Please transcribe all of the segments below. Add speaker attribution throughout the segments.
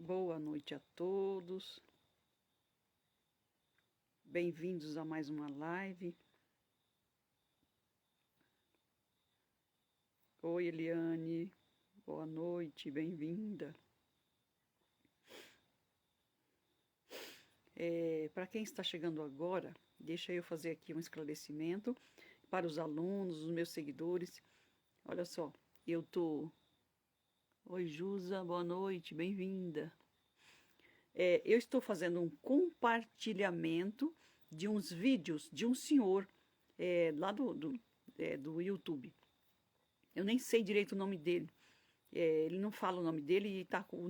Speaker 1: Boa noite a todos. Bem-vindos a mais uma live. Oi, Eliane. Boa noite, bem-vinda. Para quem está chegando agora, deixa eu fazer aqui um esclarecimento para os alunos, os meus seguidores. Olha só, eu tô... Oi, Jusa, boa noite, bem-vinda. Eu estou fazendo um compartilhamento de uns vídeos de um senhor lá do YouTube. Eu nem sei direito o nome dele. Ele não fala o nome dele e tá com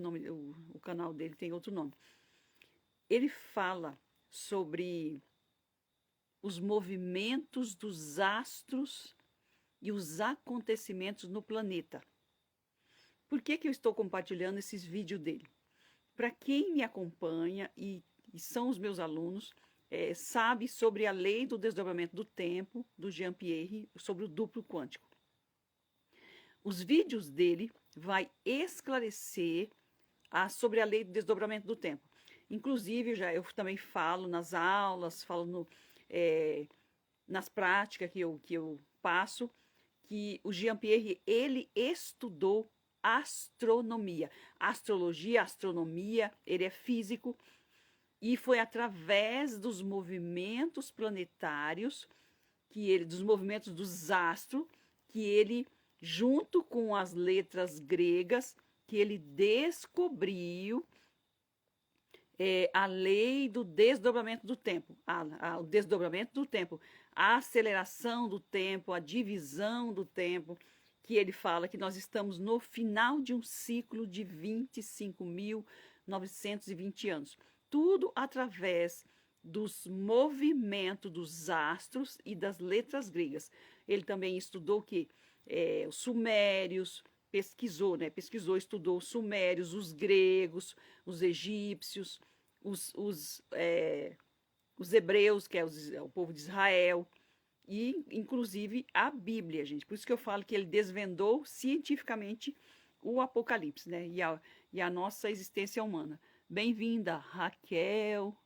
Speaker 1: o canal dele tem outro nome. Ele fala sobre os movimentos dos astros e os acontecimentos no planeta. Por que eu estou compartilhando esses vídeos dele? Para quem me acompanha e são os meus alunos, sabe sobre a lei do desdobramento do tempo, do Jean-Pierre, sobre o duplo quântico. Os vídeos dele vai esclarecer sobre a lei do desdobramento do tempo. Inclusive, eu também falo nas aulas, falo nas práticas que eu passo, que o Jean-Pierre, ele estudou astronomia, astrologia, astronomia, ele é físico, e foi através dos movimentos planetários, dos movimentos dos astros, que ele, junto com as letras gregas, que ele descobriu a lei do desdobramento do tempo, o desdobramento do tempo, a aceleração do tempo, a divisão do tempo, que ele fala que nós estamos no final de um ciclo de 25.920 anos. Tudo através dos movimentos dos astros e das letras gregas. Ele também estudou os sumérios, pesquisou, estudou os sumérios, os gregos, os egípcios, os hebreus, que é o povo de Israel, e inclusive a Bíblia, gente. Por isso que eu falo que ele desvendou cientificamente o Apocalipse, né? E a nossa existência humana. Bem-vinda, Raquel.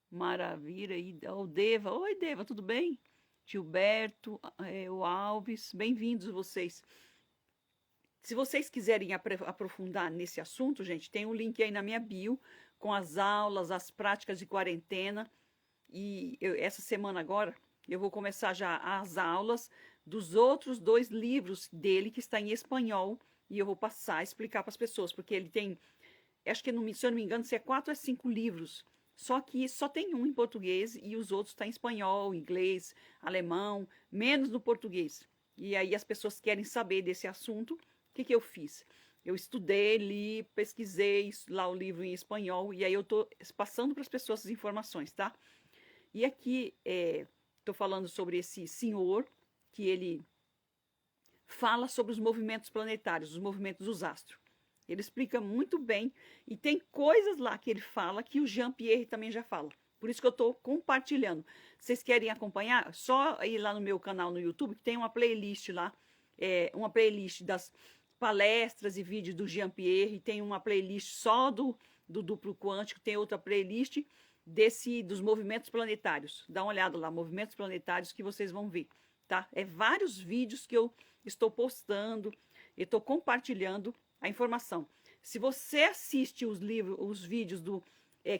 Speaker 1: Maravilha. E o Deva. Oi, Deva, tudo bem? Gilberto, o Alves, bem-vindos vocês. Se vocês quiserem aprofundar nesse assunto, gente, tem um link aí na minha bio com as aulas, as práticas de quarentena. E essa semana agora eu vou começar já as aulas dos outros 2 livros dele que está em espanhol e eu vou passar a explicar para as pessoas, porque ele tem, acho que se eu não me engano, se é 4 a 5 livros, só que só tem um em português e os outros estão em espanhol, inglês, alemão, menos no português. E aí as pessoas querem saber desse assunto. O que eu fiz? Eu estudei, li, pesquisei lá o livro em espanhol e aí eu estou passando para as pessoas as informações, tá? E aqui estou falando sobre esse senhor que ele fala sobre os movimentos planetários, os movimentos dos astros. Ele explica muito bem e tem coisas lá que ele fala que o Jean-Pierre também já fala. Por isso que eu estou compartilhando. Vocês querem acompanhar? Só ir lá no meu canal no YouTube, que tem uma playlist lá, uma playlist das palestras e vídeos do Jean-Pierre, tem uma playlist só do duplo quântico, tem outra playlist dos movimentos planetários. Dá uma olhada lá, movimentos planetários, que vocês vão ver, tá? Vários vídeos que eu estou postando, eu estou compartilhando a informação. Se você assiste os vídeos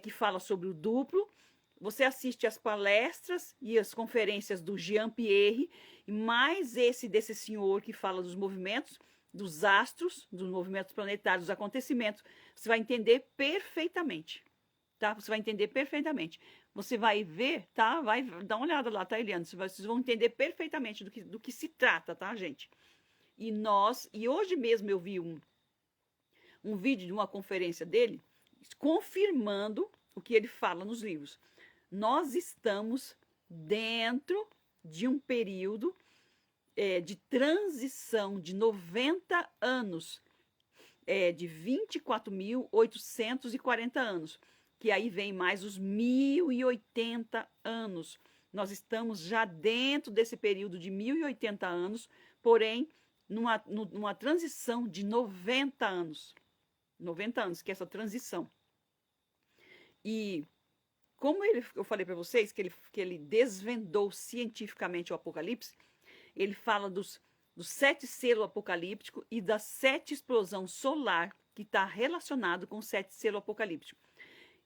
Speaker 1: que fala sobre o duplo, você assiste as palestras e as conferências do Jean-Pierre, mais desse senhor que fala dos movimentos, dos astros, dos movimentos planetários, dos acontecimentos, você vai entender perfeitamente. Tá? Você vai entender perfeitamente. Você vai ver, tá? Vai dar uma olhada lá, tá, Eliane? Vocês vão entender perfeitamente do que se trata, tá, gente? E hoje mesmo eu vi um vídeo de uma conferência dele confirmando o que ele fala nos livros. Nós estamos dentro de um período de transição de 90 anos, de 24.840 anos, que aí vem mais os 1.080 anos. Nós estamos já dentro desse período de 1.080 anos, porém, numa transição de 90 anos. 90 anos, que é essa transição. E como eu falei para vocês que ele desvendou cientificamente o Apocalipse, ele fala dos 7 selos apocalípticos e da 7 explosão solar que está relacionado com o 7 selo apocalíptico.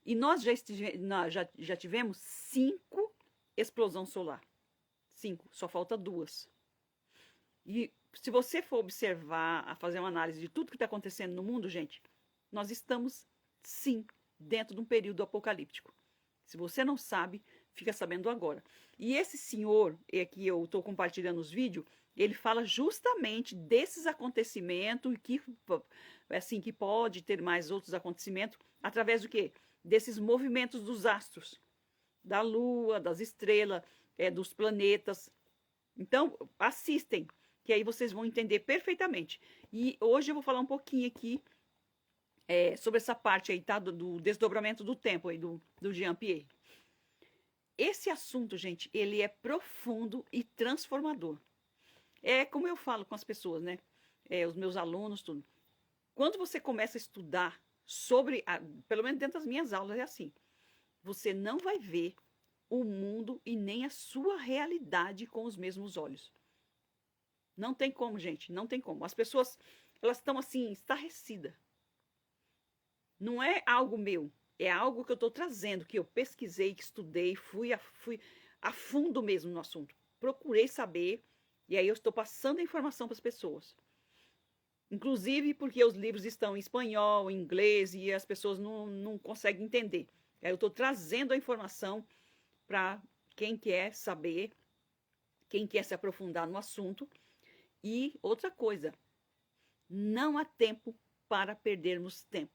Speaker 1: E nós já tivemos 5 explosão solar. 5, só falta 2. E se você for observar, a fazer uma análise de tudo que está acontecendo no mundo, gente, nós estamos, sim, dentro de um período apocalíptico. Se você não sabe, fica sabendo agora. E esse senhor, que eu estou compartilhando os vídeos, ele fala justamente desses acontecimentos e que, assim, que pode ter mais outros acontecimentos através do quê? Desses movimentos dos astros, da lua, das estrelas, dos planetas. Então, assistem, que aí vocês vão entender perfeitamente. E hoje eu vou falar um pouquinho aqui sobre essa parte aí, tá? Do desdobramento do tempo aí, do Jean-Pierre. Esse assunto, gente, ele é profundo e transformador. É como eu falo com as pessoas, né? Os meus alunos, tudo. Quando você começa a estudar sobre, pelo menos dentro das minhas aulas é assim, você não vai ver o mundo e nem a sua realidade com os mesmos olhos. Não tem como, gente, não tem como. As pessoas, elas estão assim, estarrecidas. Não é algo meu, é algo que eu estou trazendo, que eu pesquisei, que estudei, fui a fundo mesmo no assunto. Procurei saber, e aí eu estou passando a informação para as pessoas. Inclusive porque os livros estão em espanhol, em inglês, e as pessoas não conseguem entender. Aí eu estou trazendo a informação para quem quer saber, quem quer se aprofundar no assunto. E outra coisa, não há tempo para perdermos tempo.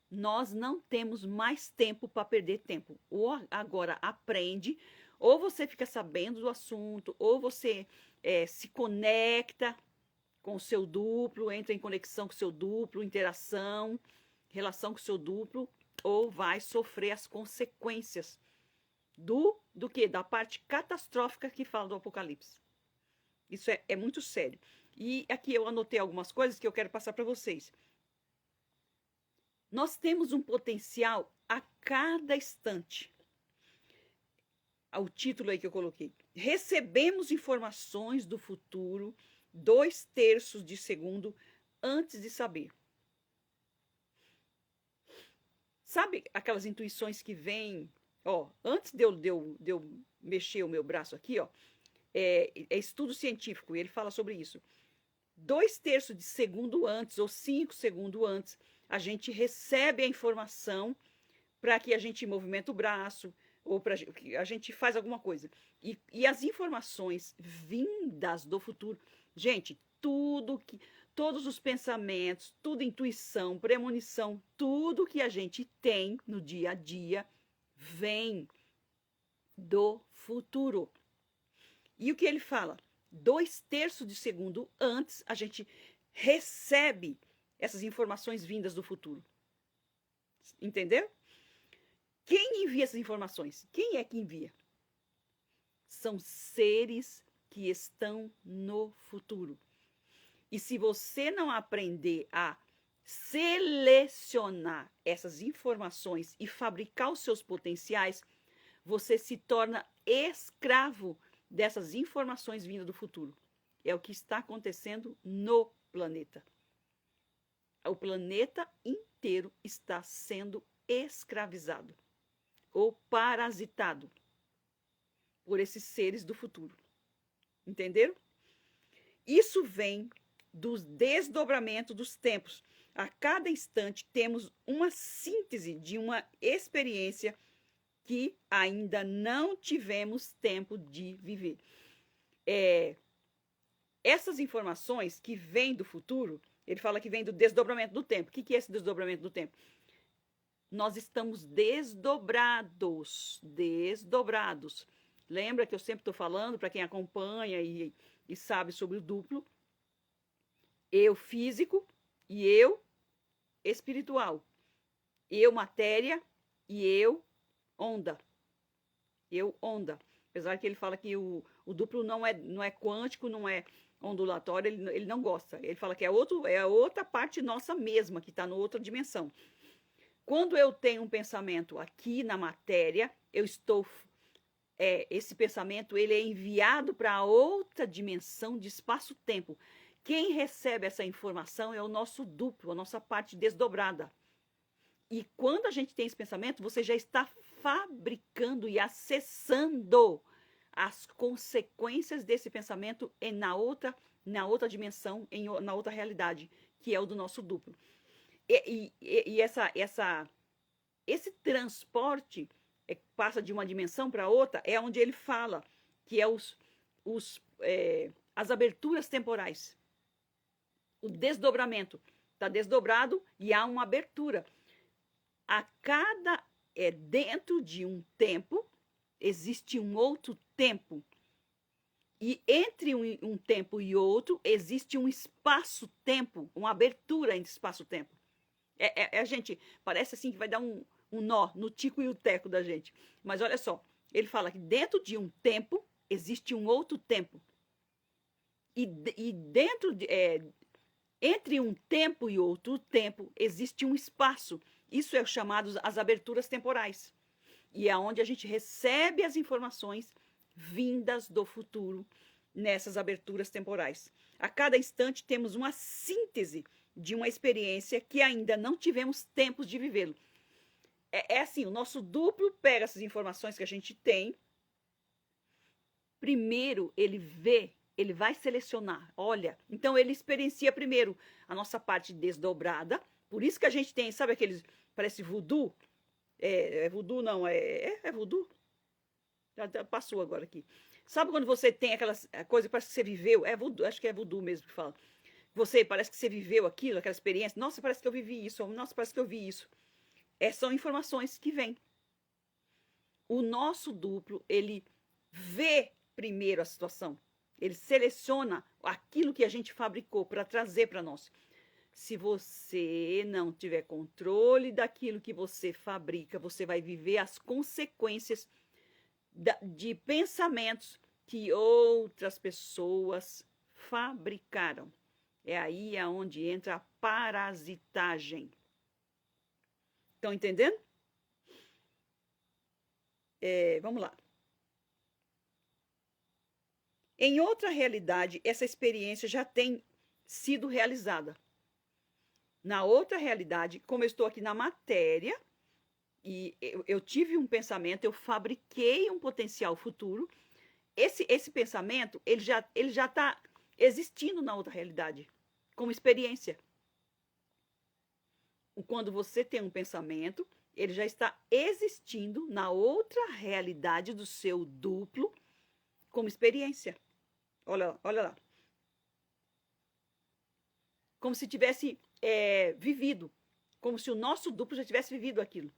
Speaker 1: Nós não temos mais tempo para perder tempo. Ou agora aprende, ou você fica sabendo do assunto, ou você se conecta com o seu duplo, entra em conexão com o seu duplo, interação, relação com o seu duplo, ou vai sofrer as consequências do quê? Da parte catastrófica que fala do Apocalipse. Isso é muito sério. E aqui eu anotei algumas coisas que eu quero passar para vocês. Nós temos um potencial a cada instante. O título aí que eu coloquei. Recebemos informações do futuro 2/3 de segundo antes de saber. Sabe aquelas intuições que vêm, antes de eu mexer o meu braço aqui, é estudo científico, e ele fala sobre isso. 2/3 de segundo antes, ou 5 segundos antes, a gente recebe a informação para que a gente movimente o braço, ou para que a gente faz alguma coisa. E as informações vindas do futuro, gente, todos os pensamentos, tudo intuição, premonição, tudo que a gente tem no dia a dia vem do futuro. E o que ele fala? 2/3 de segundo antes a gente recebe essas informações vindas do futuro. Entendeu? Quem envia essas informações? Quem é que envia? São seres que estão no futuro. E se você não aprender a selecionar essas informações e fabricar os seus potenciais, você se torna escravo dessas informações vindas do futuro. É o que está acontecendo no planeta. O planeta inteiro está sendo escravizado ou parasitado por esses seres do futuro. Entenderam? Isso vem do desdobramento dos tempos. A cada instante temos uma síntese de uma experiência que ainda não tivemos tempo de viver. Essas informações que vêm do futuro, ele fala que vem do desdobramento do tempo. O que é esse desdobramento do tempo? Nós estamos desdobrados. Lembra que eu sempre estou falando, para quem acompanha e sabe sobre o duplo, eu físico e eu espiritual. Eu matéria e eu onda. Eu onda. Apesar que ele fala que o duplo não é quântico, não é ondulatória, ele não gosta. Ele fala que é a outra parte nossa mesma, que está em outra dimensão. Quando eu tenho um pensamento aqui na matéria, esse pensamento ele é enviado para outra dimensão de espaço-tempo. Quem recebe essa informação é o nosso duplo, a nossa parte desdobrada. E quando a gente tem esse pensamento, você já está fabricando e acessando as consequências desse pensamento na outra dimensão, na outra realidade, que é o do nosso duplo. Esse transporte passa de uma dimensão para outra, é onde ele fala que é as aberturas temporais. O desdobramento. Está desdobrado e há uma abertura. Dentro de um tempo, existe um outro tempo. E entre um tempo e outro, existe um espaço-tempo, uma abertura entre espaço-tempo. Gente, parece assim que vai dar um nó no tico e o teco da gente. Mas olha só, ele fala que dentro de um tempo, existe um outro tempo. E entre um tempo e outro tempo, existe um espaço. Isso é chamado as aberturas temporais. E é onde a gente recebe as informações vindas do futuro nessas aberturas temporais. A cada instante temos uma síntese de uma experiência que ainda não tivemos tempos de vivê-lo. Assim, o nosso duplo pega essas informações que a gente tem. Primeiro, ele vê, ele vai selecionar. Olha, então ele experiencia primeiro a nossa parte desdobrada. Por isso que a gente tem, sabe aqueles, parece voodoo? Voodoo não, é voodoo? Já passou agora aqui. Sabe quando você tem aquelas coisas que parece que você viveu? É voodoo, acho que é voodoo mesmo que fala. Parece que você viveu aquilo, aquela experiência. Nossa, parece que eu vivi isso. Nossa, parece que eu vi isso. São informações que vêm. O nosso duplo, ele vê primeiro a situação. Ele seleciona aquilo que a gente fabricou para trazer para nós. Se você não tiver controle daquilo que você fabrica, você vai viver as consequências de pensamentos que outras pessoas fabricaram. É aí onde entra a parasitagem. Estão entendendo? Vamos lá. Em outra realidade, essa experiência já tem sido realizada. Na outra realidade, como eu estou aqui na matéria, e eu tive um pensamento, eu fabriquei um potencial futuro, esse pensamento, ele já está existindo na outra realidade, como experiência. Quando você tem um pensamento, ele já está existindo na outra realidade do seu duplo, como experiência. Olha lá. Como se tivesse vivido. Como se o nosso duplo já tivesse vivido aquilo.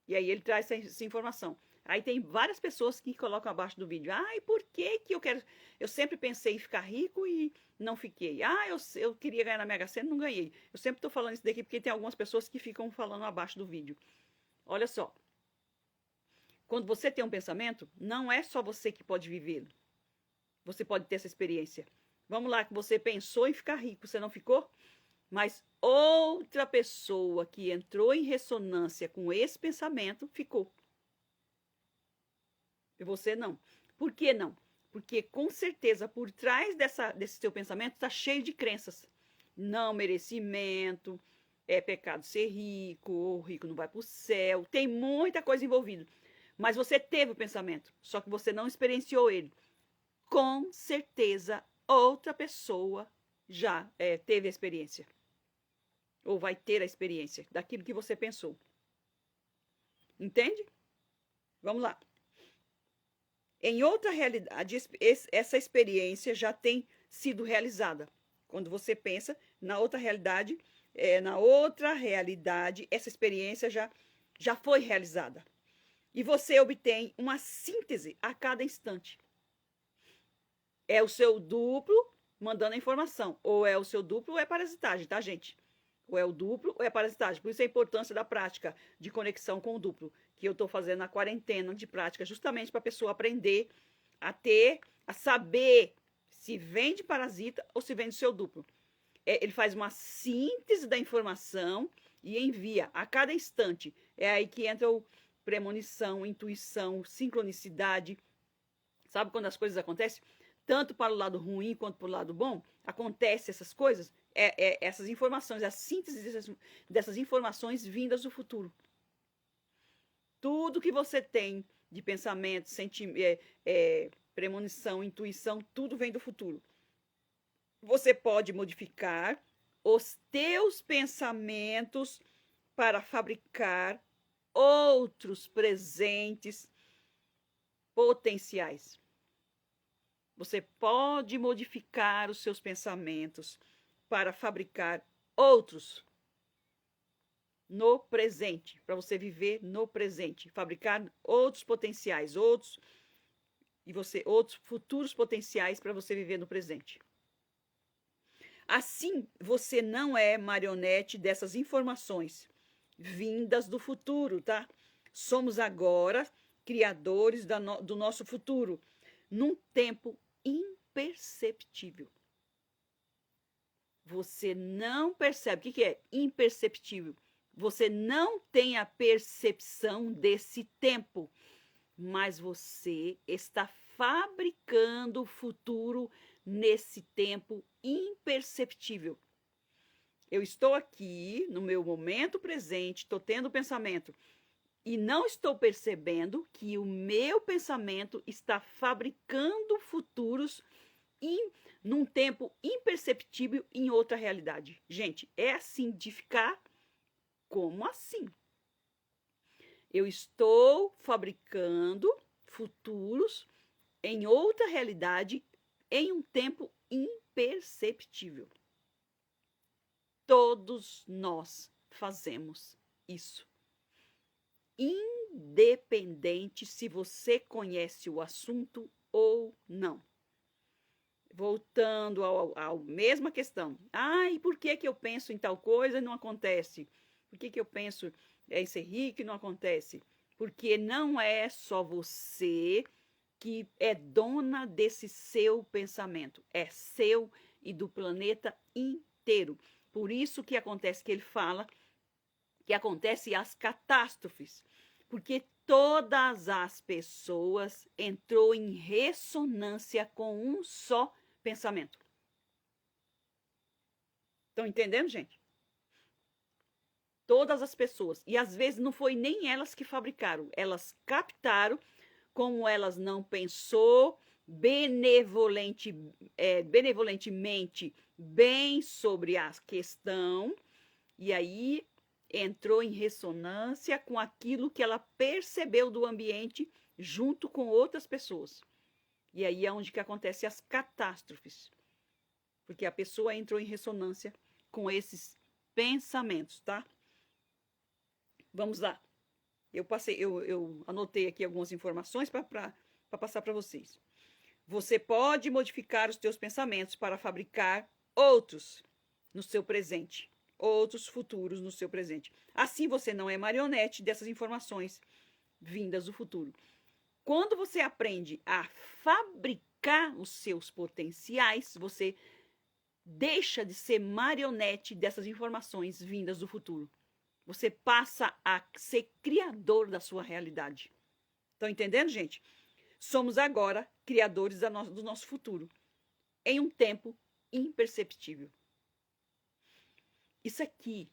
Speaker 1: E aí ele traz essa informação. Aí tem várias pessoas que colocam abaixo do vídeo. E por que eu quero... Eu sempre pensei em ficar rico e não fiquei. Eu queria ganhar na Mega Sena e não ganhei. Eu sempre estou falando isso daqui porque tem algumas pessoas que ficam falando abaixo do vídeo. Olha só. Quando você tem um pensamento, não é só você que pode vivê-lo. Você pode ter essa experiência. Vamos lá, que você pensou em ficar rico, você não ficou? Mas outra pessoa que entrou em ressonância com esse pensamento ficou. E você não. Por que não? Porque com certeza por trás desse seu pensamento está cheio de crenças. Não merecimento, é pecado ser rico, o rico não vai para o céu. Tem muita coisa envolvida. Mas você teve o pensamento, só que você não experienciou ele. Com certeza outra pessoa já teve a experiência. Ou vai ter a experiência daquilo que você pensou. Entende? Vamos lá. Em outra realidade, essa experiência já tem sido realizada. Quando você pensa na outra realidade, essa experiência já foi realizada. E você obtém uma síntese a cada instante. É o seu duplo mandando a informação. Ou é o seu duplo ou é parasitagem, tá, gente? Ou é o duplo ou é parasitagem. Por isso a importância da prática de conexão com o duplo, que eu estou fazendo na quarentena de prática, justamente para a pessoa aprender a ter a saber se vem de parasita ou se vem do seu duplo. Ele faz uma síntese da informação e envia a cada instante. É aí que entra o premonição, intuição, sincronicidade. Sabe quando as coisas acontecem? Tanto para o lado ruim quanto para o lado bom, acontecem essas coisas, essas informações, a síntese dessas informações vindas do futuro. Tudo que você tem de pensamento, premonição, intuição, tudo vem do futuro. Você pode modificar os teus pensamentos para fabricar outros presentes potenciais. Você pode modificar os seus pensamentos para fabricar outros no presente, para você viver no presente, fabricar outros potenciais, outros futuros potenciais para você viver no presente. Assim, você não é marionete dessas informações vindas do futuro, tá? Somos agora criadores do nosso futuro, num tempo imperceptível. Você não percebe. O que é imperceptível? Você não tem a percepção desse tempo, mas você está fabricando o futuro nesse tempo imperceptível. Eu estou aqui no meu momento presente, estou tendo pensamento e não estou percebendo que o meu pensamento está fabricando futuros num tempo imperceptível em outra realidade. Gente, é assim de ficar. Como assim? Eu estou fabricando futuros em outra realidade em um tempo imperceptível. Todos nós fazemos isso. Independente se você conhece o assunto ou não. Voltando à mesma questão. E por que eu penso em tal coisa e não acontece? Por que eu penso em ser rico e não acontece? Porque não é só você que é dona desse seu pensamento. É seu e do planeta inteiro. Por isso que acontece que ele fala que acontecem as catástrofes. Porque todas as pessoas entrou em ressonância com um só pensamento. Estão entendendo, gente? Todas as pessoas. E às vezes não foi nem elas que fabricaram. Elas captaram, como elas não pensou benevolentemente bem sobre a questão. E aí entrou em ressonância com aquilo que ela percebeu do ambiente junto com outras pessoas. E aí é onde que acontecem as catástrofes. Porque a pessoa entrou em ressonância com esses pensamentos, tá? Vamos lá. Eu anotei aqui algumas informações para passar para vocês. Você pode modificar os teus pensamentos para fabricar outros no seu presente, outros futuros no seu presente. Assim você não é marionete dessas informações vindas do futuro. Quando você aprende a fabricar os seus potenciais, você deixa de ser marionete dessas informações vindas do futuro. Você passa a ser criador da sua realidade. Estão entendendo, gente? Somos agora criadores do nosso futuro, em um tempo imperceptível. Isso aqui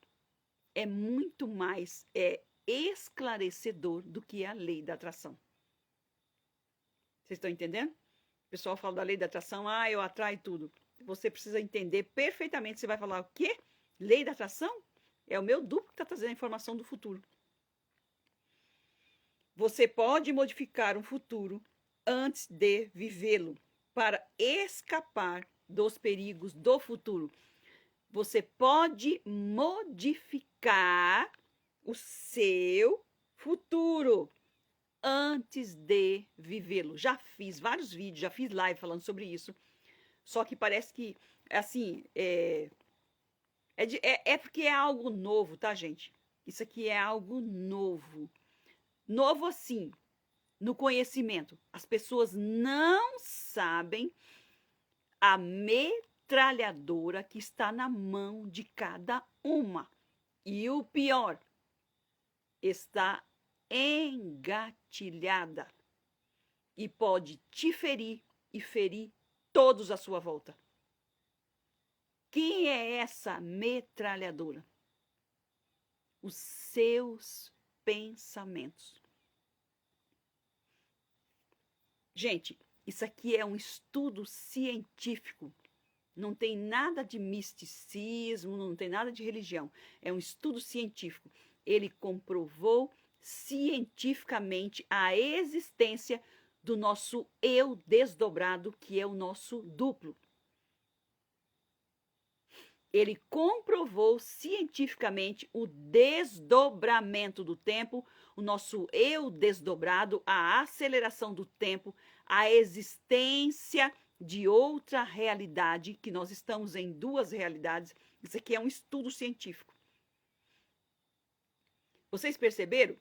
Speaker 1: é muito mais esclarecedor do que a lei da atração. Vocês estão entendendo? O pessoal fala da lei da atração, eu atraio tudo. Você precisa entender perfeitamente. Você vai falar o quê? Lei da atração? É o meu duplo que está trazendo a informação do futuro. Você pode modificar um futuro antes de vivê-lo para escapar dos perigos do futuro. Você pode modificar o seu futuro antes de vivê-lo. Já fiz vários vídeos, já fiz live falando sobre isso. Só que parece que, assim, é porque é algo novo, tá, gente? Isso aqui é algo novo. Novo, assim, no conhecimento. As pessoas não sabem a metralhadora que está na mão de cada uma. E o pior, está engatilhada e pode te ferir e ferir todos à sua volta. Quem é essa metralhadora? Os seus pensamentos. Gente, isso aqui é um estudo científico. Não tem nada de misticismo, não tem nada de religião. É um estudo científico. Ele comprovou cientificamente a existência do nosso eu desdobrado, que é o nosso duplo. Ele comprovou cientificamente o desdobramento do tempo, o nosso eu desdobrado, a aceleração do tempo, a existência de outra realidade, que nós estamos em duas realidades. Isso aqui é um estudo científico. Vocês perceberam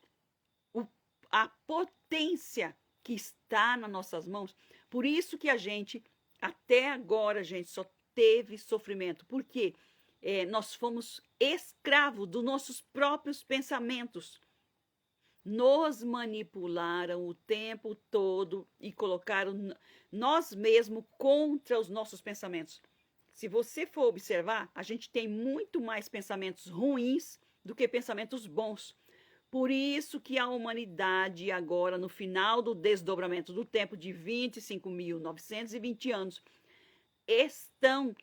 Speaker 1: a potência que está nas nossas mãos? Por isso que a gente, até agora, gente, só teve sofrimento. Por quê? Nós fomos escravos dos nossos próprios pensamentos. Nos manipularam o tempo todo e colocaram nós mesmos contra os nossos pensamentos. Se você for observar, a gente tem muito mais pensamentos ruins do que pensamentos bons. Por isso que a humanidade agora, no final do desdobramento do tempo de 25.920 anos, estão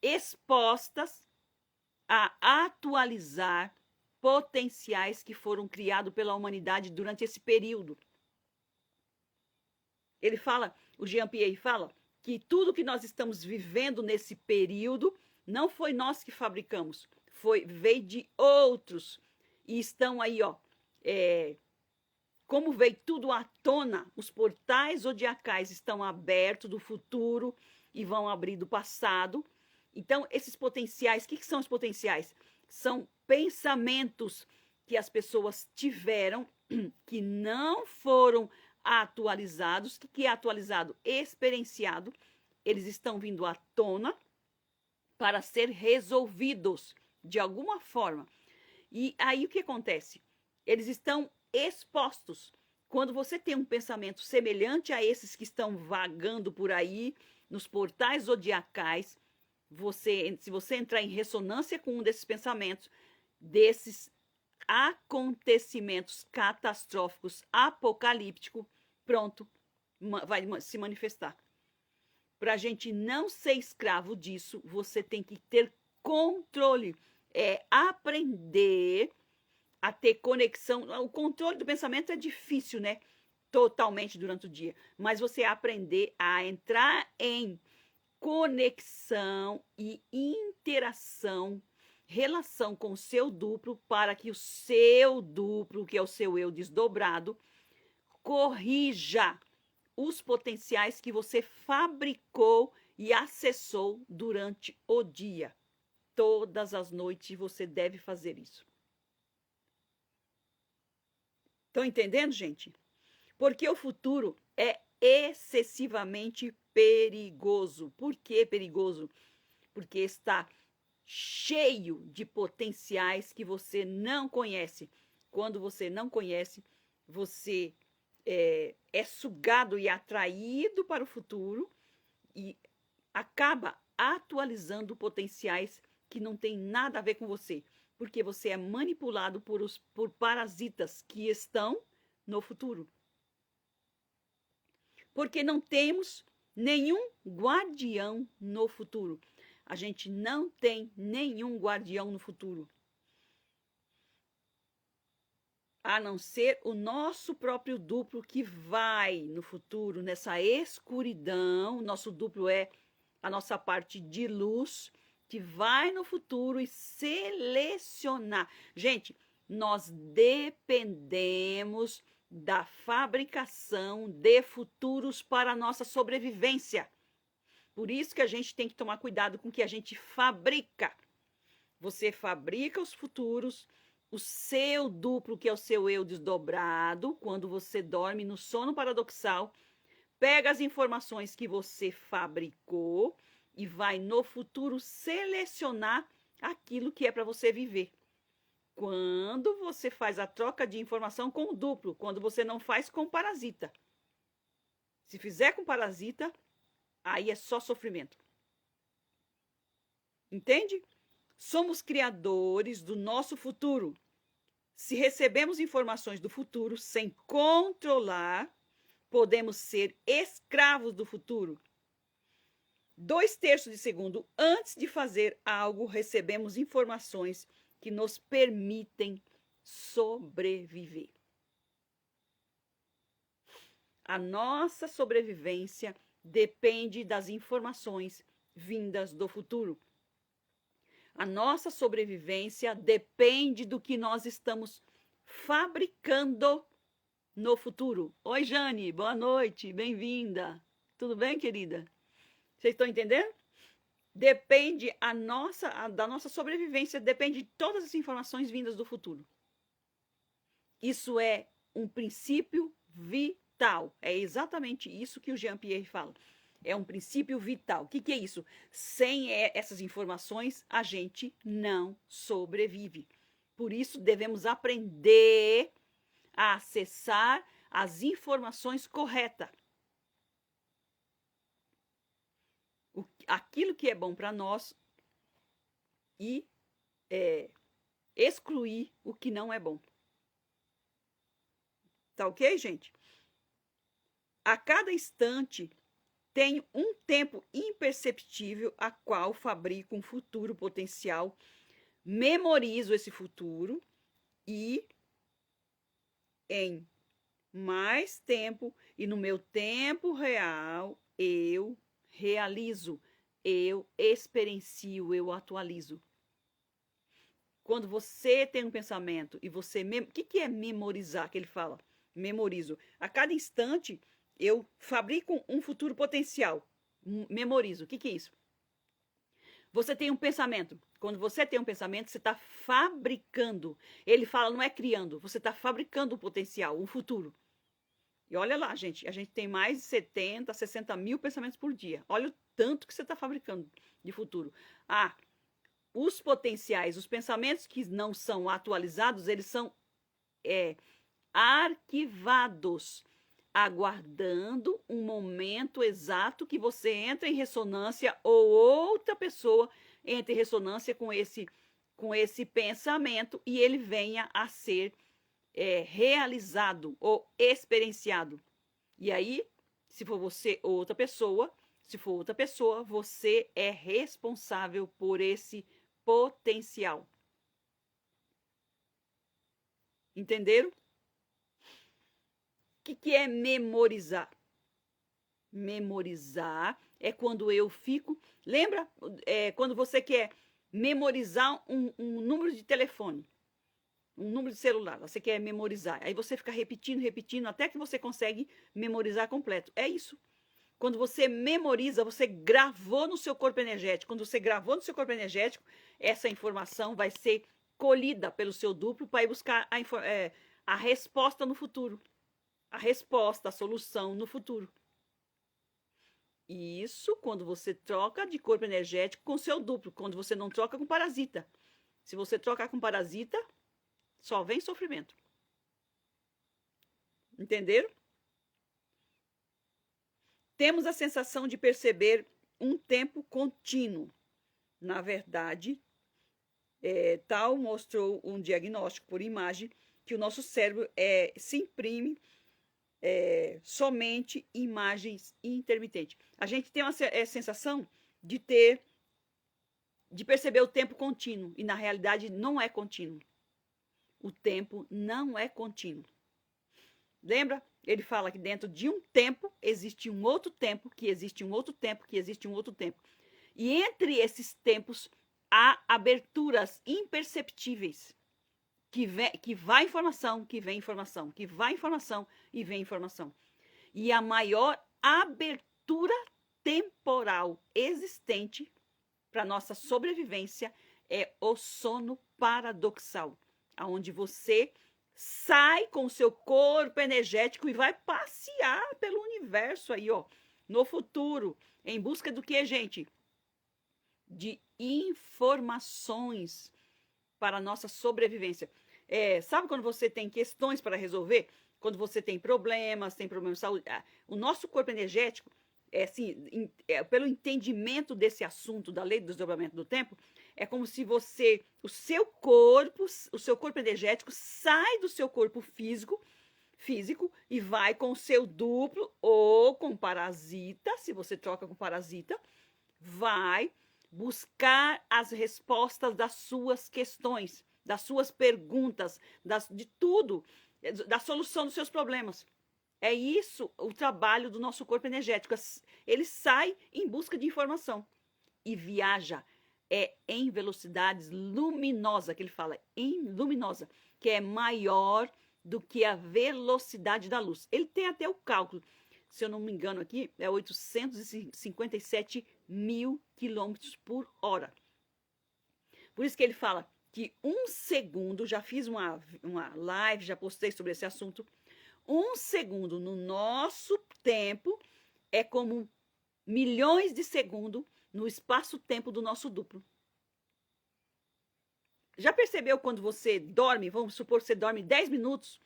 Speaker 1: expostas a atualizar potenciais que foram criados pela humanidade durante esse período. Ele fala, o Jean-Pierre fala, que tudo que nós estamos vivendo nesse período não foi nós que fabricamos, veio de outros. E estão aí, como veio tudo à tona, os portais zodiacais estão abertos do futuro e vão abrir do passado. Então, esses potenciais, o que são os potenciais? São pensamentos que as pessoas tiveram, que não foram atualizados. O que é atualizado? Experienciado. Eles estão vindo à tona para ser resolvidos de alguma forma. E aí o que acontece? Eles estão expostos. Quando você tem um pensamento semelhante a esses que estão vagando por aí, nos portais zodiacais, se você entrar em ressonância com um desses pensamentos, desses acontecimentos catastróficos, apocalípticos, pronto, vai se manifestar. Para a gente não ser escravo disso, você tem que ter controle, aprender a ter conexão. O controle do pensamento é difícil, né? Totalmente durante o dia. Mas você aprender a entrar em conexão e interação, relação com o seu duplo, para que o seu duplo, que é o seu eu desdobrado, corrija os potenciais que você fabricou e acessou durante o dia. Todas as noites você deve fazer isso. Estão entendendo, gente? Porque o futuro é excessivamente perigoso. Por que perigoso? Porque está cheio de potenciais que você não conhece. Quando você não conhece, você é sugado e atraído para o futuro e acaba atualizando potenciais que não tem nada a ver com você, porque você é manipulado por parasitas que estão no futuro. Porque não temos nenhum guardião no futuro. A gente não tem nenhum guardião no futuro. A não ser o nosso próprio duplo que vai no futuro, nessa escuridão. Nosso duplo é a nossa parte de luz, que vai no futuro e selecionar. Gente, nós dependemos da fabricação de futuros para a nossa sobrevivência. Por isso que a gente tem que tomar cuidado com o que a gente fabrica. Você fabrica os futuros, o seu duplo, que é o seu eu desdobrado, quando você dorme no sono paradoxal, pega as informações que você fabricou e vai no futuro selecionar aquilo que é para você viver. Quando você faz a troca de informação com o duplo, quando você não faz com parasita. Se fizer com parasita, aí é só sofrimento. Entende? Somos criadores do nosso futuro. Se recebemos informações do futuro sem controlar, podemos ser escravos do futuro. 2/3 de segundo antes de fazer algo, recebemos informações que nos permitem sobreviver. A nossa sobrevivência depende das informações vindas do futuro. A nossa sobrevivência depende do que nós estamos fabricando no futuro. Oi, Jane, boa noite, bem-vinda. Tudo bem, querida? Vocês estão entendendo? Depende da nossa sobrevivência, depende de todas as informações vindas do futuro. Isso é um princípio vital. É exatamente isso que o Jean-Pierre fala. É um princípio vital. O que é isso? Sem essas informações, a gente não sobrevive. Por isso, devemos aprender a acessar as informações corretas. Aquilo que é bom para nós e excluir o que não é bom. Tá ok, gente? A cada instante tem um tempo imperceptível a qual fabrico um futuro potencial, memorizo esse futuro e em mais tempo e no meu tempo real eu realizo, eu experiencio, eu atualizo. Quando você tem um pensamento e você... O que é memorizar que ele fala? Memorizo. A cada instante eu fabrico um futuro potencial. Memorizo. O que é isso? Você tem um pensamento. Quando você tem um pensamento, você está fabricando. Ele fala, não é criando. Você está fabricando um potencial, um futuro. E olha lá, gente. A gente tem mais de 70, 60 mil pensamentos por dia. Olha o tanto que você está fabricando de futuro. Os potenciais, os pensamentos que não são atualizados, eles são arquivados, aguardando um momento exato que você entra em ressonância ou outra pessoa entre em ressonância com esse pensamento e ele venha a ser realizado ou experienciado. E aí, se for você ou outra pessoa, você é responsável por esse potencial. Entenderam? O que é memorizar? Memorizar é quando eu fico... Lembra? Quando você quer memorizar um número de telefone, um número de celular, você quer memorizar. Aí você fica repetindo, até que você consegue memorizar completo. É isso. Quando você memoriza, você gravou no seu corpo energético. Quando você gravou no seu corpo energético, essa informação vai ser colhida pelo seu duplo para ir buscar a resposta no futuro. A resposta, a solução no futuro. Isso quando você troca de corpo energético com seu duplo. Quando você não troca com parasita. Se você trocar com parasita, só vem sofrimento. Entenderam? Temos a sensação de perceber um tempo contínuo. Na verdade, tal mostrou um diagnóstico por imagem que o nosso cérebro se imprime somente imagens intermitentes. A gente tem uma sensação de perceber o tempo contínuo e na realidade não é contínuo. O tempo não é contínuo. Lembra? Ele fala que dentro de um tempo existe um outro tempo, que existe um outro tempo, que existe um outro tempo. E entre esses tempos há aberturas imperceptíveis. Que vai informação, que vem informação, que vai informação e vem informação. E a maior abertura temporal existente para nossa sobrevivência é o sono paradoxal, onde você sai com o seu corpo energético e vai passear pelo universo aí, ó, no futuro, em busca do que, gente? De informações para a nossa sobrevivência. Sabe quando você tem questões para resolver? Quando você tem problemas de saúde. O nosso corpo energético, assim, pelo entendimento desse assunto da lei do desdobramento do tempo, é como se o seu corpo energético sai do seu corpo físico e vai com o seu duplo ou com parasita, se você troca com parasita, vai buscar as respostas das suas questões, das suas perguntas, de tudo, da solução dos seus problemas. É isso o trabalho do nosso corpo energético. Ele sai em busca de informação e viaja em velocidades luminosa, que ele fala, em luminosa, que é maior do que a velocidade da luz. Ele tem até o cálculo, se eu não me engano aqui, é 857 mil quilômetros por hora. Por isso que ele fala que um segundo, já fiz uma live, já postei sobre esse assunto, um segundo no nosso tempo é como milhões de segundos no espaço-tempo do nosso duplo. Já percebeu quando você dorme, vamos supor que você dorme 10 minutos,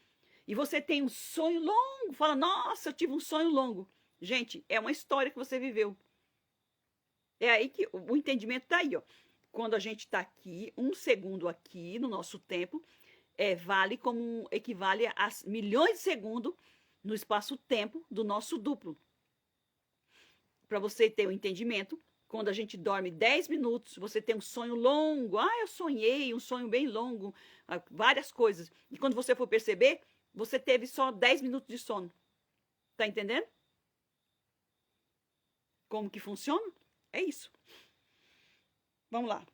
Speaker 1: e você tem um sonho longo, fala, nossa, eu tive um sonho longo. Gente, é uma história que você viveu. É aí que o entendimento está aí, ó. Quando a gente está aqui, um segundo aqui no nosso tempo, equivale a milhões de segundos no espaço-tempo do nosso duplo. Para você ter o entendimento, quando a gente dorme 10 minutos, você tem um sonho longo. Eu sonhei um sonho bem longo, várias coisas. E quando você for perceber, você teve só 10 minutos de sono. Tá entendendo? Como que funciona? É isso. Vamos lá.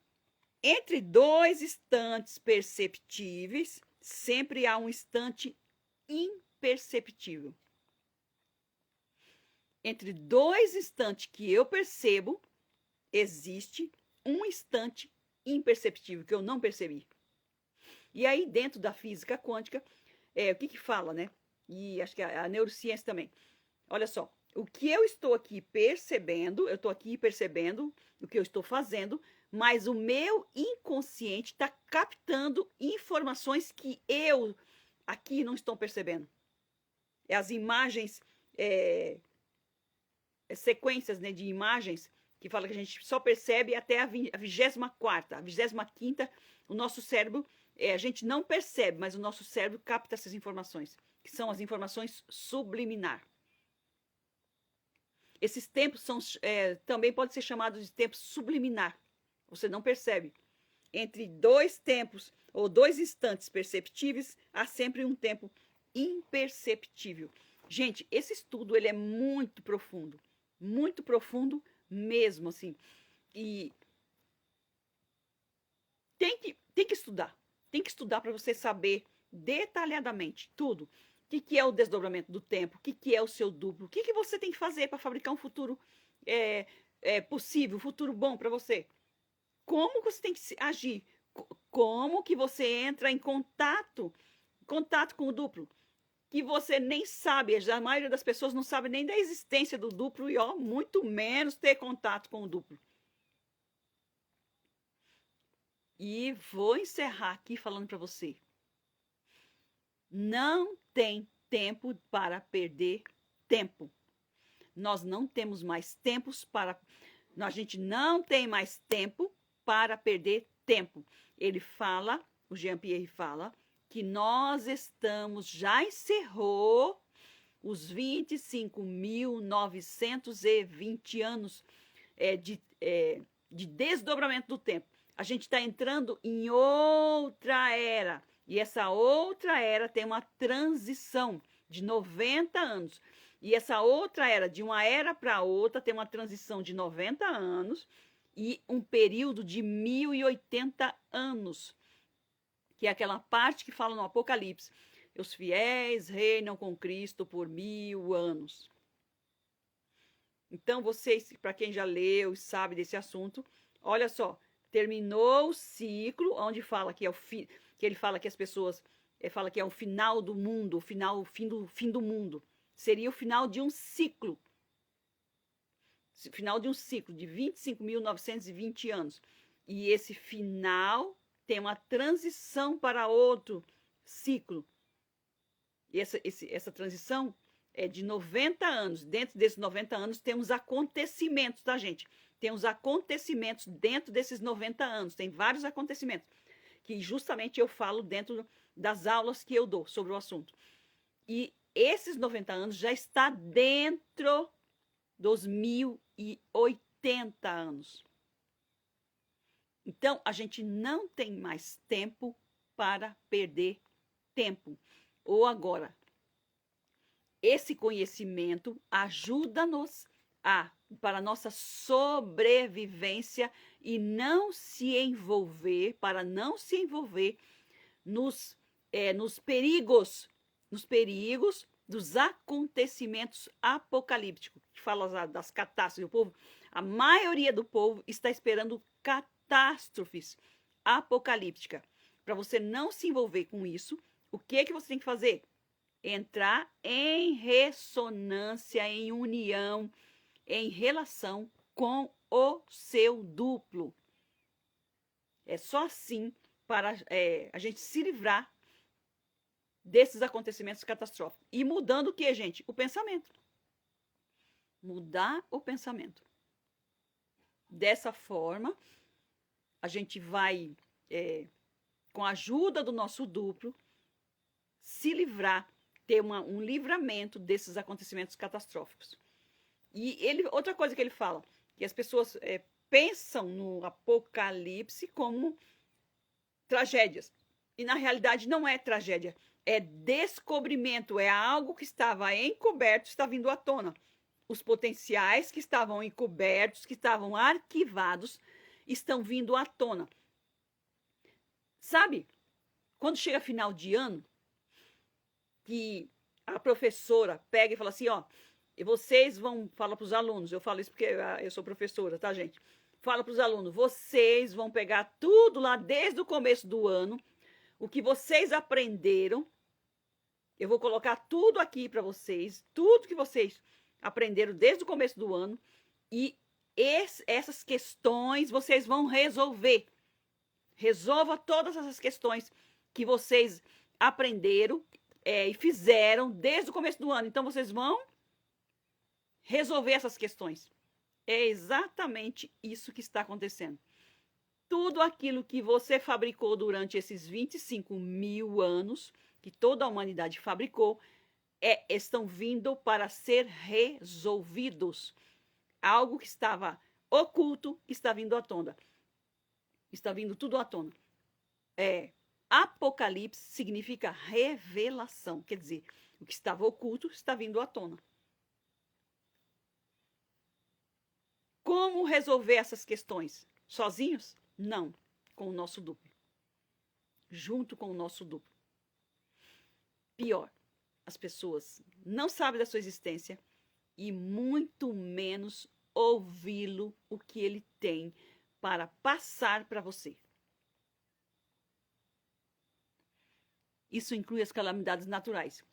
Speaker 1: Entre dois instantes perceptíveis, sempre há um instante imperceptível. Entre dois instantes que eu percebo, existe um instante imperceptível que eu não percebi. E aí, dentro da física quântica, o que fala, né? E acho que a neurociência também. Olha só, o que eu estou aqui percebendo, eu estou aqui percebendo o que eu estou fazendo, mas o meu inconsciente está captando informações que eu aqui não estou percebendo. As imagens, sequências, né, de imagens que fala que a gente só percebe até a 24ª, a 25ª, o nosso cérebro, a gente não percebe, mas o nosso cérebro capta essas informações, que são as informações subliminar. Esses tempos também podem ser chamados de tempos subliminar. Você não percebe. Entre dois tempos ou dois instantes perceptíveis, há sempre um tempo imperceptível. Gente, esse estudo ele é muito profundo mesmo, assim. E tem que estudar para você saber detalhadamente tudo. O que é o desdobramento do tempo? O que é o seu duplo? O que você tem que fazer para fabricar um futuro possível, um futuro bom para você? Como você tem que agir? Como que você entra em contato com o duplo? Que você nem sabe, a maioria das pessoas não sabe nem da existência do duplo e muito menos ter contato com o duplo. E vou encerrar aqui falando para você. Não tem tempo para perder tempo. Nós não temos mais tempos para... A gente não tem mais tempo para perder tempo. Ele fala, o Jean-Pierre fala, que nós já encerrou os 25.920 anos de desdobramento do tempo. A gente está entrando em outra era. E essa outra era tem uma transição de 90 anos. E essa outra era, de uma era para outra, tem uma transição de 90 anos e um período de 1080 anos. Que é aquela parte que fala no Apocalipse. Os fiéis reinam com Cristo por 1000 anos. Então, vocês, para quem já leu e sabe desse assunto, olha só, terminou o ciclo, onde fala que é o fim, que ele fala que as pessoas fala que é o final do mundo, o fim do mundo. Seria o final de um ciclo. Final de um ciclo de 25.920 anos. E esse final tem uma transição para outro ciclo. E essa transição é de 90 anos. Dentro desses 90 anos tem os acontecimentos, tá, gente? Tem os acontecimentos dentro desses 90 anos. Tem vários acontecimentos que justamente eu falo dentro das aulas que eu dou sobre o assunto. E esses 90 anos já está dentro dos 1080 anos. Então, a gente não tem mais tempo para perder tempo. Ou agora, esse conhecimento ajuda-nos para a nossa sobrevivência e não se envolver, para não se envolver nos perigos dos acontecimentos apocalípticos, que fala das catástrofes. O povo, a maioria do povo está esperando catástrofes apocalípticas. Para você não se envolver com isso, o que você tem que fazer? Entrar em ressonância, em união, em relação com o seu duplo. É só assim para a gente se livrar desses acontecimentos catastróficos. E mudando o que, gente? O pensamento. Mudar o pensamento. Dessa forma, a gente vai, com a ajuda do nosso duplo, se livrar, ter um livramento desses acontecimentos catastróficos. E outra coisa que ele fala, que as pessoas pensam no apocalipse como tragédias. E na realidade não é tragédia, é descobrimento, é algo que estava encoberto, está vindo à tona. Os potenciais que estavam encobertos, que estavam arquivados, estão vindo à tona. Sabe, quando chega final de ano, que a professora pega e fala assim, ó, e vocês vão, fala para os alunos, eu falo isso porque eu sou professora, tá, gente? Fala para os alunos, vocês vão pegar tudo lá desde o começo do ano, o que vocês aprenderam, eu vou colocar tudo aqui para vocês, tudo que vocês aprenderam desde o começo do ano, e essas questões vocês vão resolver. Resolva todas essas questões que vocês aprenderam e fizeram desde o começo do ano. Então, vocês vão resolver essas questões. É exatamente isso que está acontecendo. Tudo aquilo que você fabricou durante esses 25.000 anos, que toda a humanidade fabricou, estão vindo para ser resolvidos. Algo que estava oculto está vindo à tona. Está vindo tudo à tona. Apocalipse significa revelação. Quer dizer, o que estava oculto está vindo à tona. Como resolver essas questões? Sozinhos? Não. Com o nosso duplo. Junto com o nosso duplo. Pior, as pessoas não sabem da sua existência e muito menos ouvi-lo, o que ele tem para passar para você. Isso inclui as calamidades naturais.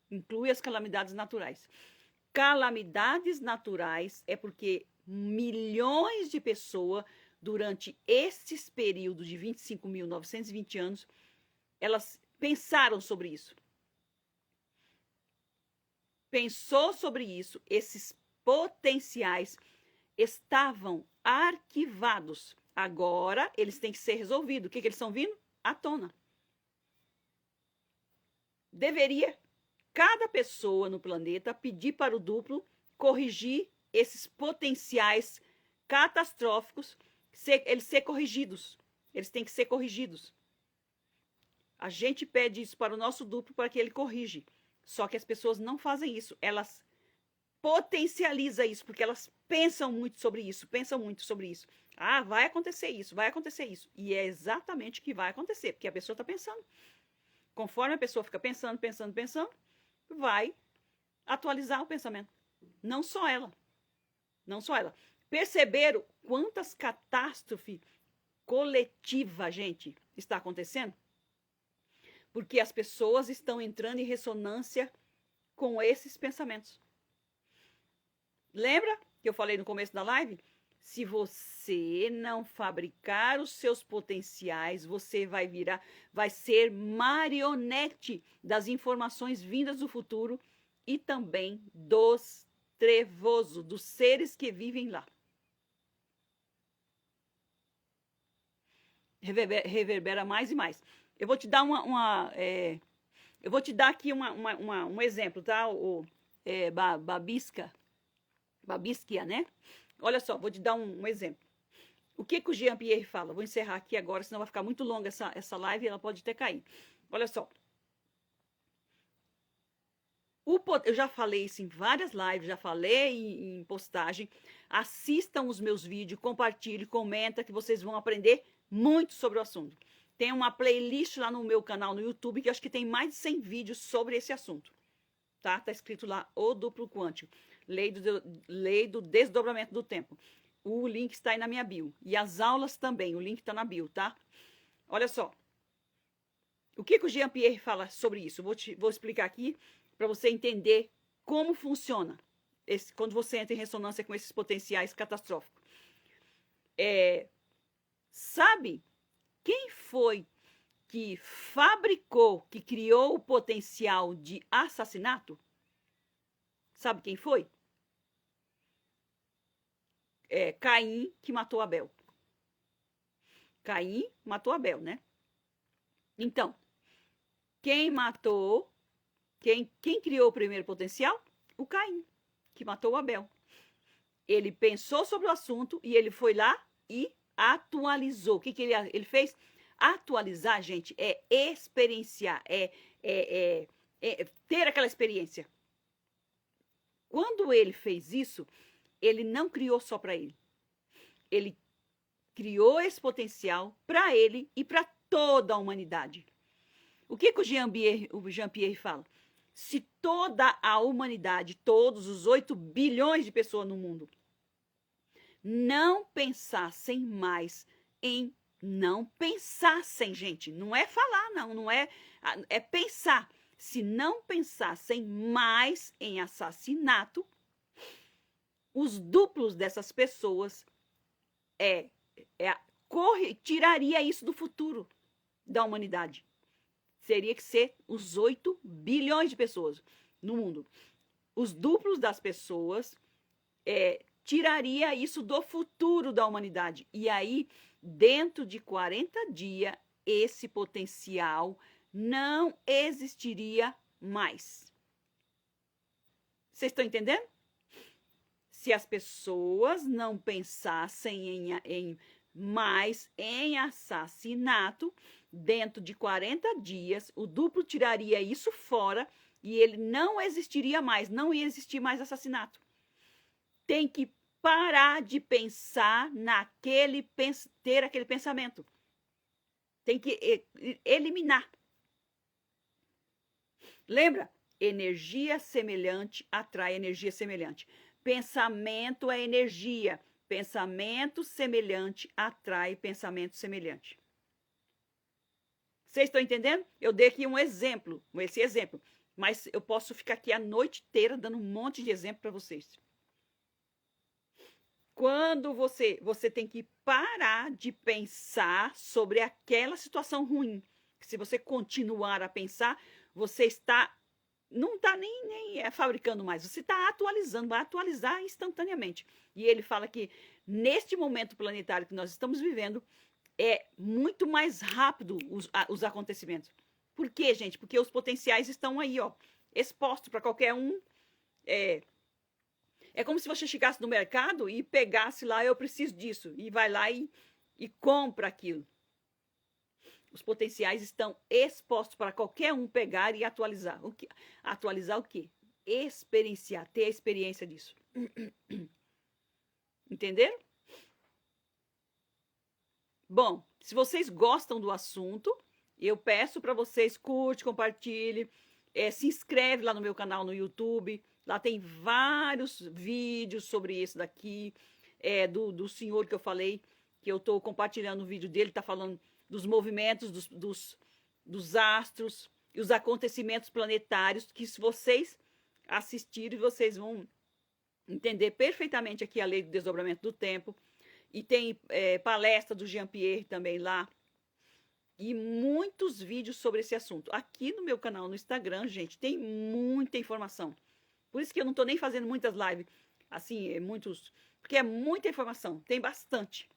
Speaker 1: Inclui as calamidades naturais. Calamidades naturais é porque milhões de pessoas, durante esses períodos de 25.920 anos, elas pensaram sobre isso. Pensou sobre isso, esses potenciais estavam arquivados. Agora, eles têm que ser resolvidos. O que eles estão vindo? À tona. Deveria cada pessoa no planeta pedir para o duplo corrigir esses potenciais catastróficos, eles ser corrigidos. Eles têm que ser corrigidos. A gente pede isso para o nosso duplo para que ele corrige. Só que as pessoas não fazem isso. Elas potencializam isso, porque elas pensam muito sobre isso, Ah, vai acontecer isso, vai acontecer isso. E é exatamente o que vai acontecer, porque a pessoa está pensando. Conforme a pessoa fica pensando, vai atualizar o pensamento. Não só ela. Perceberam quantas catástrofes coletivas, gente, está acontecendo? Porque as pessoas estão entrando em ressonância com esses pensamentos. Lembra que eu falei no começo da live? Se você não fabricar os seus potenciais, você vai ser marionete das informações vindas do futuro e também dos trevosos, dos seres que vivem lá. Reverbera mais e mais. Eu vou te dar eu vou te dar aqui um exemplo, tá? Babiskia, né? Olha só, vou te dar um exemplo. O que o Jean-Pierre fala? Vou encerrar aqui agora, senão vai ficar muito longa essa live e ela pode até cair. Olha só. Eu já falei isso em várias lives, já falei em postagem. Assistam os meus vídeos, compartilhem, comenta, que vocês vão aprender muito sobre o assunto. Tem uma playlist lá no meu canal no YouTube, que eu acho que tem mais de 100 vídeos sobre esse assunto. Tá escrito lá, o duplo quântico. Lei do desdobramento do tempo. O link está aí na minha bio. E as aulas também, o link está na bio, tá? Olha só. O que o Jean-Pierre fala sobre isso? Vou explicar aqui para você entender como funciona quando você entra em ressonância com esses potenciais catastróficos. Sabe quem foi que fabricou, que criou o potencial de assassinato? Sabe quem foi? Caim, que matou Abel. Caim matou Abel, né? Então, quem criou o primeiro potencial? O Caim, que matou Abel. Ele pensou sobre o assunto e ele foi lá e atualizou. O que ele fez? Atualizar, gente, é experienciar, ter aquela experiência. Quando ele fez isso, ele não criou só para ele. Ele criou esse potencial para ele e para toda a humanidade. O que o Jean-Pierre fala? Se toda a humanidade, todos os 8 bilhões de pessoas no mundo, não pensassem mais em... Não pensassem, gente. Não é falar, não é... É pensar. Se não pensassem mais em assassinato, os duplos dessas pessoas tiraria isso do futuro da humanidade. Teria que ser os 8 bilhões de pessoas no mundo. Os duplos das pessoas tiraria isso do futuro da humanidade. E aí, dentro de 40 dias, esse potencial não existiria mais. Vocês estão entendendo? Se as pessoas não pensassem mais em assassinato, dentro de 40 dias, o duplo tiraria isso fora e ele não existiria mais, não ia existir mais assassinato. Tem que parar de pensar ter aquele pensamento. Tem que eliminar. Lembra? Energia semelhante atrai energia semelhante. Pensamento é energia. Pensamento semelhante atrai pensamento semelhante. Vocês estão entendendo? Eu dei aqui esse exemplo. Mas eu posso ficar aqui a noite inteira dando um monte de exemplo para vocês. Quando você tem que parar de pensar sobre aquela situação ruim. Se você continuar a pensar, você não está nem fabricando mais, você está atualizando, vai atualizar instantaneamente. E ele fala que neste momento planetário que nós estamos vivendo, é muito mais rápido os acontecimentos. Por quê, gente? Porque os potenciais estão aí, expostos para qualquer um. É como se você chegasse no mercado e pegasse lá, eu preciso disso, e vai lá e compra aquilo. Os potenciais estão expostos para qualquer um pegar e atualizar. Atualizar o quê? Experienciar, ter a experiência disso. Entenderam? Bom, se vocês gostam do assunto, eu peço para vocês curte, compartilhe, se inscreve lá no meu canal no YouTube. Lá tem vários vídeos sobre isso daqui, do senhor que eu falei, que eu estou compartilhando o vídeo dele, está falando dos movimentos dos astros e os acontecimentos planetários, que se vocês assistirem, vocês vão entender perfeitamente aqui a lei do desdobramento do tempo. E tem palestra do Jean-Pierre também lá. E muitos vídeos sobre esse assunto. Aqui no meu canal no Instagram, gente, tem muita informação. Por isso que eu não estou nem fazendo muitas lives, assim, porque é muita informação, tem bastante.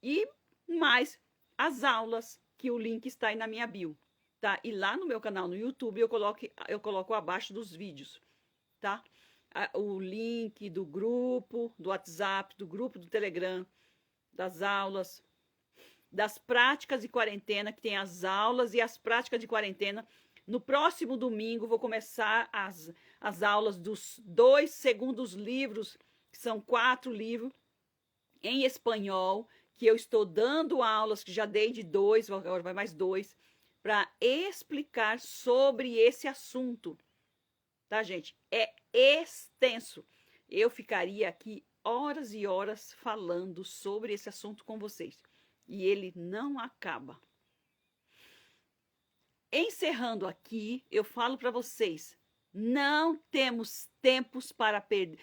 Speaker 1: E mais as aulas, que o link está aí na minha bio, tá? E lá no meu canal no YouTube eu coloco abaixo dos vídeos, tá? O link do grupo, do WhatsApp, do grupo do Telegram, das aulas, das práticas de quarentena, que tem as aulas e as práticas de quarentena. No próximo domingo vou começar as aulas dos 2 segundos livros, que são 4 livros, em espanhol, que eu estou dando aulas, que já dei de 2, agora vai mais 2, para explicar sobre esse assunto. Tá, gente? É extenso. Eu ficaria aqui horas e horas falando sobre esse assunto com vocês. E ele não acaba. Encerrando aqui, eu falo para vocês, não temos tempo para perder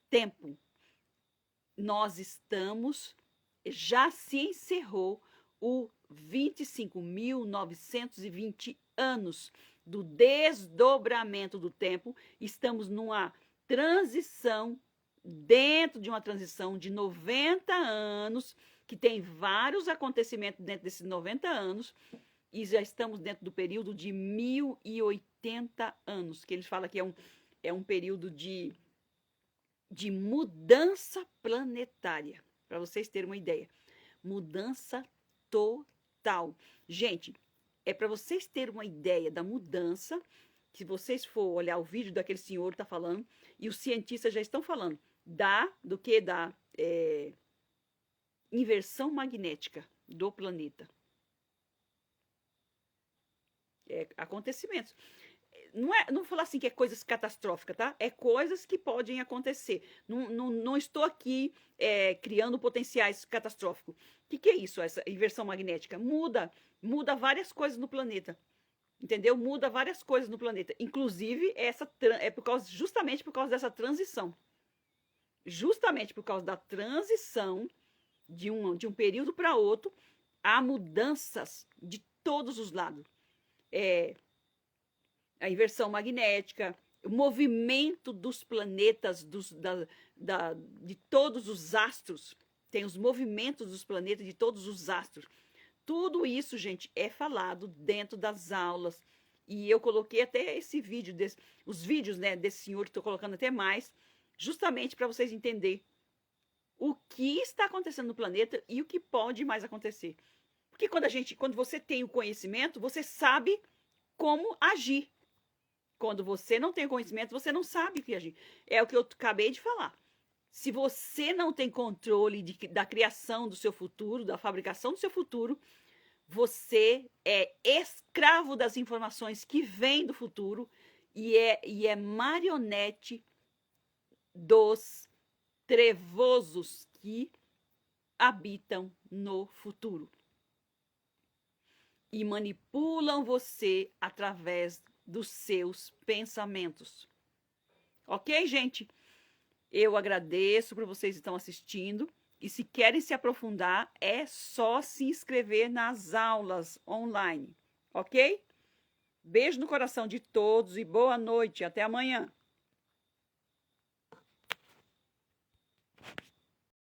Speaker 1: tempo. Já se encerrou o 25.920 anos do desdobramento do tempo. Estamos numa transição, dentro de uma transição de 90 anos, que tem vários acontecimentos dentro desses 90 anos, e já estamos dentro do período de 1080 anos, que eles falam que é um período de mudança planetária, para vocês terem uma ideia. Mudança total. Gente, é para vocês terem uma ideia da mudança, se vocês for olhar o vídeo daquele senhor que está falando, e os cientistas já estão falando, da inversão magnética do planeta. Acontecimentos. Não falar assim que é coisas catastróficas, tá? É coisas que podem acontecer. Não estou aqui criando potenciais catastróficos. O que é isso, essa inversão magnética? Muda várias coisas no planeta. Entendeu? Muda várias coisas no planeta. Inclusive, justamente por causa dessa transição. Justamente por causa da transição de um período para outro, há mudanças de todos os lados. A inversão magnética, o movimento dos planetas, de todos os astros, tem os movimentos dos planetas de todos os astros. Tudo isso, gente, é falado dentro das aulas. E eu coloquei até esse vídeo, os vídeos, né, desse senhor, que estou colocando até mais, justamente para vocês entenderem o que está acontecendo no planeta e o que pode mais acontecer. Porque quando você tem o conhecimento, você sabe como agir. Quando você não tem o conhecimento, você não sabe o que agir. É o que eu acabei de falar. Se você não tem controle da criação do seu futuro, da fabricação do seu futuro, você é escravo das informações que vêm do futuro e é marionete dos trevosos que habitam no futuro e manipulam você através dos seus pensamentos. Ok, gente? Eu agradeço por vocês que estão assistindo. E se querem se aprofundar, é só se inscrever nas aulas online. Ok? Beijo no coração de todos e boa noite. Até amanhã.